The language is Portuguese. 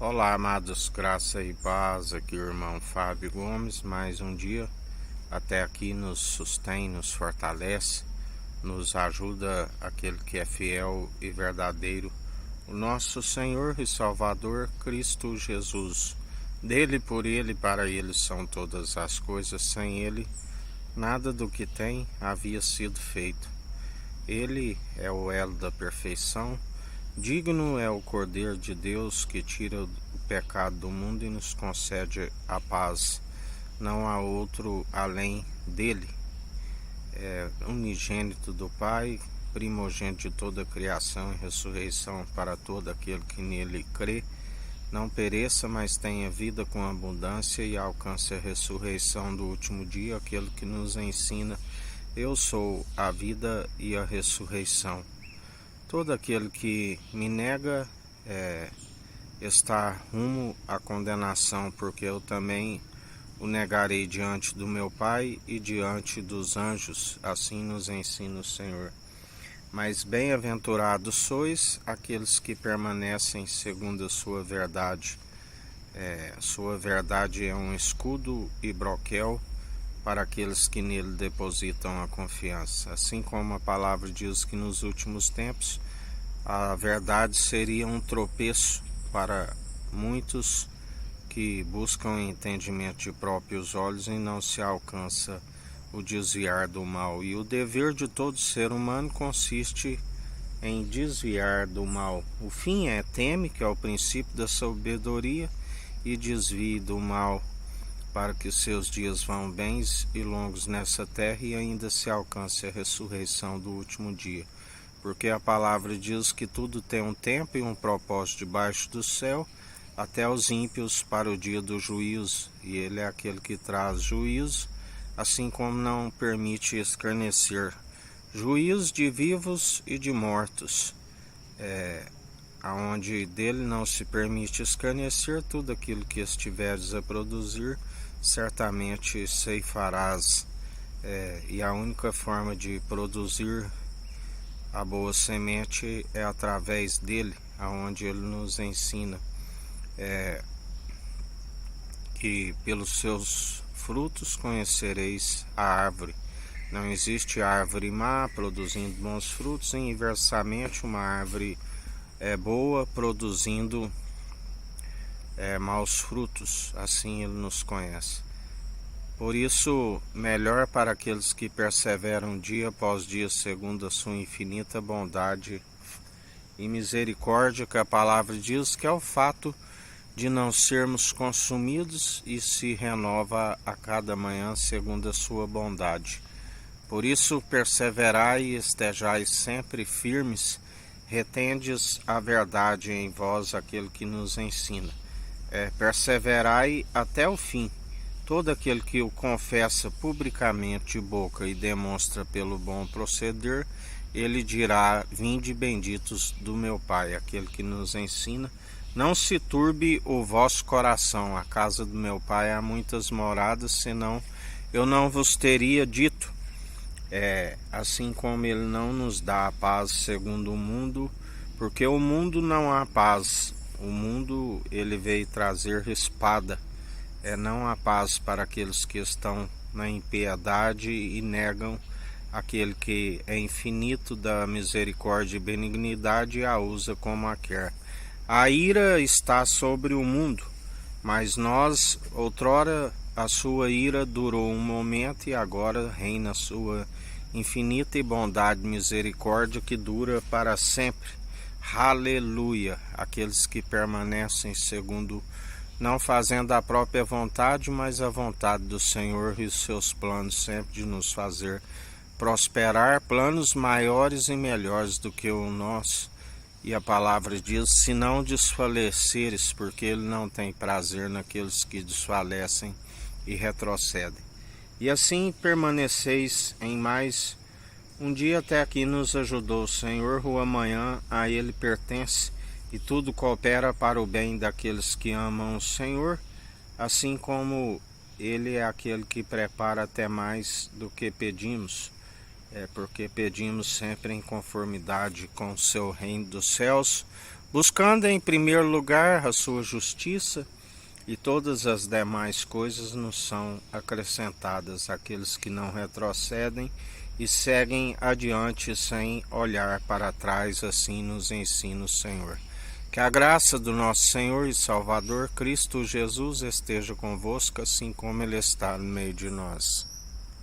Olá, amados, graça e paz, aqui o irmão Fábio Gomes, mais um dia, até aqui nos sustém, nos fortalece, nos ajuda aquele que é fiel e verdadeiro, o nosso Senhor e Salvador, Cristo Jesus. Dele, por Ele, para Ele são todas as coisas, sem Ele, nada do que tem havia sido feito. Ele é o elo da perfeição. Digno é o Cordeiro de Deus que tira o pecado do mundo e nos concede a paz. Não há outro além dele. É unigênito do Pai, primogênito de toda a criação e ressurreição para todo aquele que nele crê. Não pereça, mas tenha vida com abundância e alcance a ressurreição do último dia, aquele que nos ensina: eu sou a vida e a ressurreição. Todo aquele que me nega está rumo à condenação, porque eu também o negarei diante do meu Pai e diante dos anjos, assim nos ensina o Senhor. Mas bem-aventurados sois aqueles que permanecem segundo a sua verdade. Sua verdade é um escudo e broquel para aqueles que nele depositam a confiança. Assim como a palavra diz que nos últimos tempos a verdade seria um tropeço para muitos que buscam entendimento de próprios olhos e não se alcança o desviar do mal. E o dever de todo ser humano consiste em desviar do mal. O fim é teme, que é o princípio da sabedoria, e desvie do mal, para que seus dias vão bens e longos nessa terra e ainda se alcance a ressurreição do último dia. Porque a palavra diz que tudo tem um tempo e um propósito debaixo do céu, até os ímpios para o dia do juízo, e ele é aquele que traz juízo, assim como não permite escarnecer. Juízo de vivos e de mortos, aonde dele não se permite escarnecer, tudo aquilo que estiveres a produzir, certamente ceifarás. E a única forma de produzir a boa semente é através dele, aonde ele nos ensina que pelos seus frutos conhecereis a árvore. Não existe árvore má produzindo bons frutos, e inversamente uma árvore boa produzindo maus frutos. Assim ele nos conhece. Por isso, melhor para aqueles que perseveram dia após dia segundo a sua infinita bondade e misericórdia, que a palavra diz que é o fato de não sermos consumidos e se renova a cada manhã segundo a sua bondade. Por isso, perseverai e estejais sempre firmes, retendes a verdade em vós, aquele que nos ensina. Perseverai até o fim. Todo aquele que o confessa publicamente de boca e demonstra pelo bom proceder, ele dirá: vinde benditos do meu Pai, aquele que nos ensina. Não se turbe o vosso coração, a casa do meu Pai há muitas moradas, senão eu não vos teria dito. Assim como ele não nos dá a paz segundo o mundo, porque o mundo não há paz. O mundo ele veio trazer espada. Não há paz para aqueles que estão na impiedade e negam aquele que é infinito da misericórdia e benignidade e a usa como a quer. A ira está sobre o mundo, mas nós, outrora, a sua ira durou um momento e agora reina a sua infinita e bondade e misericórdia que dura para sempre. Aleluia! Aqueles que permanecem segundo, não fazendo a própria vontade, mas a vontade do Senhor e os seus planos sempre de nos fazer prosperar, planos maiores e melhores do que o nosso. E a palavra diz: se não desfaleceres, porque ele não tem prazer naqueles que desfalecem e retrocedem. E assim permaneceis em mais um dia. Até aqui nos ajudou o Senhor, o amanhã a ele pertence, e tudo coopera para o bem daqueles que amam o Senhor, assim como ele é aquele que prepara até mais do que pedimos. Porque pedimos sempre em conformidade com o seu reino dos céus, buscando em primeiro lugar a sua justiça, e todas as demais coisas nos são acrescentadas, aqueles que não retrocedem e seguem adiante sem olhar para trás, assim nos ensina o Senhor. Que a graça do nosso Senhor e Salvador Cristo Jesus esteja convosco, assim como Ele está no meio de nós.